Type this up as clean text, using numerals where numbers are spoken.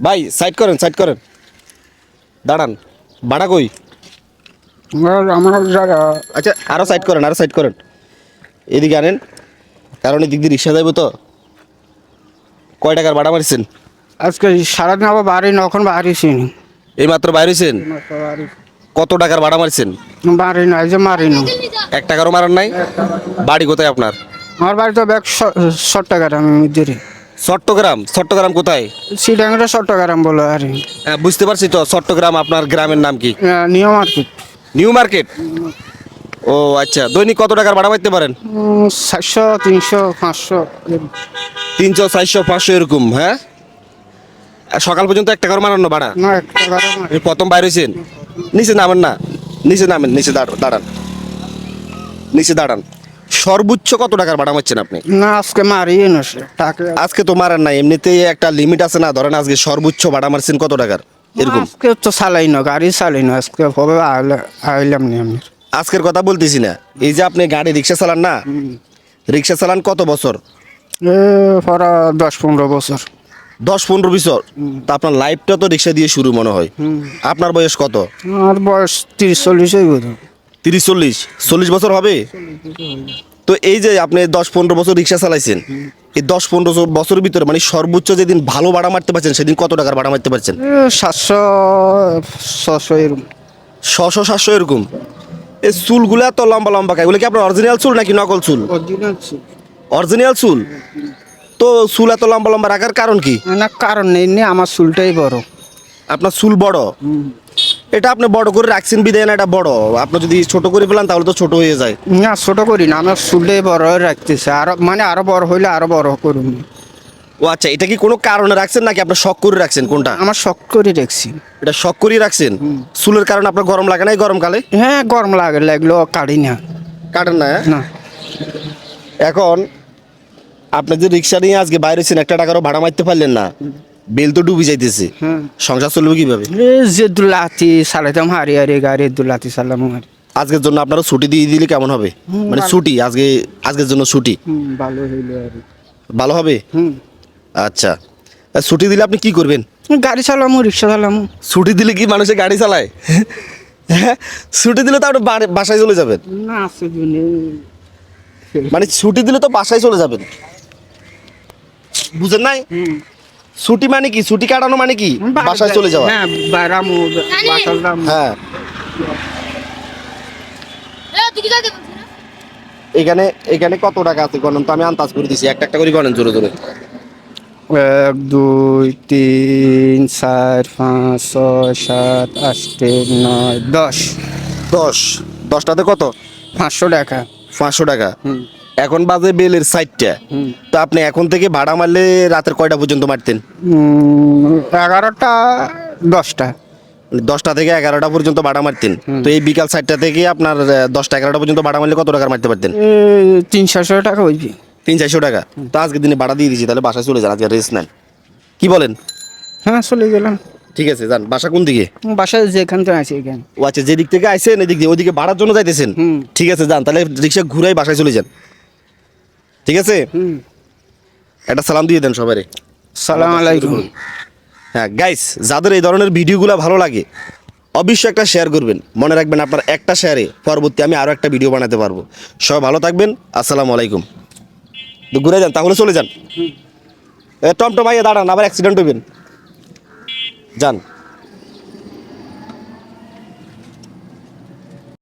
ভাই সাইড করেন দাঁড়ান। ভাড়া কই? আমার জায়গা আচ্ছা আরো সাইড করেন এদিকে আনেন, কারণ এদিক দিয়ে রিক্সা যাইব তো। কয় টাকার ভাড়া মারছেন? আজকে সারাদিন আবার বাড়ি না, এখন বাড়িছি এই মাত্র বাইরেছেন? কত টাকার ভাড়া মারছেন? বাড়ি না, এই যে মারি না। 1 টাকারও মারান নাই? বাড়ি কোথায় আপনার? আমার বাড়ি তো ব্যাগ চট্টগ্রাম মধ্যে। চট্টগ্রাম কোথায়? সিটাঙ্গটা চট্টগ্রাম বলো আর হ্যাঁ বুঝতে পারছি তো। চট্টগ্রাম আপনার গ্রামের নাম কি? New Market. New Market. ও আচ্ছা, দৈনিক কত টাকার ভাড়া মারতে পারেন? 400, 300, 500। 300, 400, 500 এরকম। হ্যাঁ, আর সকাল পর্যন্ত 1 টাকার মারানো ভাড়া? না, 1 টাকা এই প্রথম বাইর হয়েছেন? নিচে নামেন না, নিচে দাঁড়ান, নিচে দাঁড়ান। সর্বোচ্চ কত টাকার ভাড়া মারছেন আপনি? না, আজকে মারি না সে টাকা। আজকে তো মারেন না, এমনিতেই একটা লিমিট আছে না? ধরেন আজকে সর্বোচ্চ ভাড়া মারছেন কত টাকার এরকম? আজকে তো চালাই না, গাড়ি চালাই না আজকে। হবে আইলাম নি আমি। আজকের কথা বলতেছি না, এই যে আপনি গাড়ি রিক্সা চালান না, রিক্সা চালান কত বছর? পরা 10-15 বছর। 10-15 বছর? তা আপনার লাইফটা তো রিক্সা দিয়ে শুরু মনে হয়। আপনার বয়স কত? আমার বয়স 30-40 হইব। 30-40 বছর হবে। তো এই যে আপনি 10-15 বছর রিক্সা চালাইছেন, এই 10-15 বছরের ভিতরে মানে সর্বোচ্চ যেদিন ভালো ভাড়া মারতে পারছেন সেদিন কত টাকার ভাড়া মারতে পারছেন? 700-600 এরকম। 600-700 এরকম? এই চুলগুলা তো লম্বা লম্বা, এগুলো কি আপনার অরিজিনাল চুল নাকি নকল চুল? অরিজিনাল চুল। তো চুল এত লম্বা লম্বা রাখার কারণ কি? না, কারণ নেই, আমার চুলটাই বড়। আপনার চুল বড়? এটা আপনি বড় করে রাখছেন বিদায় না এটা বড়? আপনি যদি ছোট করে ফেলান তাহলে তো ছোট হয়ে যায়। না, ছোট করি না, আমার চুলটাই বড় রাখতেছে। আরো মানে আরো বড় হইলে আরো বড় করুন। ও আচ্ছা, এটা কি কোনো কারণে রাখছেন নাকি আপনার শখ করে রাখছেন কোনটা? আমার শখ করে রাখছি। এটা শখ করে রাখছেন? চুলের কারণে আপনার গরম লাগে না এই গরমকালে? হ্যাঁ, গরম লাগলো কাটি না। কাটেন না? হ্যাঁ? না, এখন আপনি যে রিক্সা নিয়ে আজকে বাইরে ছিলেন, 1 টাকারও ভাড়া মারতে পারলেন না, বেল তো ডুবে যাইতেছে, সংসার চলবে কিভাবে? যে দুলাতি চালাইতাম হারি হারি গাড়ি, দুলাতি চালাম আর। আজকের জন্য আপনারা ছুটি দিয়ে দিলে কেমন হবে? মানে ছুটি আজকের জন্য ছুটি ভালো হইলো আর। ভালো হবে? আচ্ছা, ছুটি দিলে আপনি কি করবেন? গাড়ি চালামু, রিক্সা চালামু। ছুটি দিলে কি মানুষে গাড়ি চালায়? হ্যাঁ, ছুটি দিলে তো আপনি বাসায় চলে যাবেন। না, আছে মানে ছুটি দিলে তো বাসায় চলে যাবেন, বুঝেন নাই? ছুটি মানে কি? ছুটি কাটানো মানে কি? বাসায় চলে যাওয়া। হ্যাঁ, বাইরামু, বাসালাম। হ্যাঁ, এখানে কত টাকা আছে গণন তো, আমি আন্দাজ করে দিছি। একটা করে গণেন জোরে জোরে। 1, 2, 3, 4, 5, 6, 7, 8, 9, 10। 10টাতে কত? 500 টাকা। 500 টাকা। এখন বাজে বেলের 4টা। তো আপনি এখন থেকে ভাড়া মারলে রাতের কয়টা পর্যন্ত মারতেন? 11টা, 10টা। 10টা থেকে 11টা পর্যন্ত ভাড়া মারতেন। তো এই বিকাল 4টা থেকে আপনার 10টা 11টা পর্যন্ত ভাড়া মারলে কত টাকা মারতে পারতেন? 300-400 টাকা হইবে। 300-400 টাকা। তো আজকের দিনে ভাড়া দিয়ে দিছি, তাহলে বাসায় চলে যান, আজকে রেস্ট নেন। কি বলেন? হ্যাঁ, চলে গেলাম। ঠিক আছে, যান। বাসা কোন দিকে? বাসায় যেখান থেকে আছে এখানে। ও আচ্ছা, যেদিক থেকে আইছেন এদিক দিয়ে, ওইদিকে ভাড়ার জন্য যাইতেছেন? ঠিক আছে, যান তাহলে, রিক্সা ঘুরাই বাসায় চলে যান। ঠিক আছে, একটা সালাম দিয়ে দেন সবাই। সালাম আলাইকুম। হ্যাঁ গাইস, যাদের এই ধরনের ভিডিওগুলো ভালো লাগে অবশ্যই একটা শেয়ার করবেন। মনে রাখবেন আপনার একটা শেয়ারে পরবর্তী আমি আরও একটা ভিডিও বানাতে পারবো। সবাই ভালো থাকবেন, আসসালামু আলাইকুম। তো ঘুরে যান, তাহলে চলে যান। টমটম ভাইয়া দাঁড়ান, আবার অ্যাক্সিডেন্ট হইবেন। যান।